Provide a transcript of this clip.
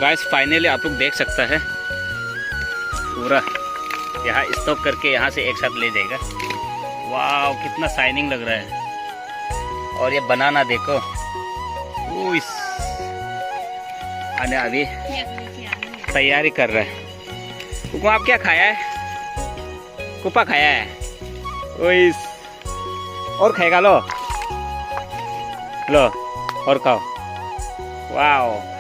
Guys finally आप लोग देख सकता है पूरा यहाँ स्टॉक करके यहाँ से एक साथ ले जाएगा। वाह कितना शाइनिंग लग रहा है। और ये बनाना देखो इस आने अभी तैयारी कर रहा है। कुकु आप क्या खाया है? कुपा खाया है इस और खाएगा। लो लो और खाओ। वाह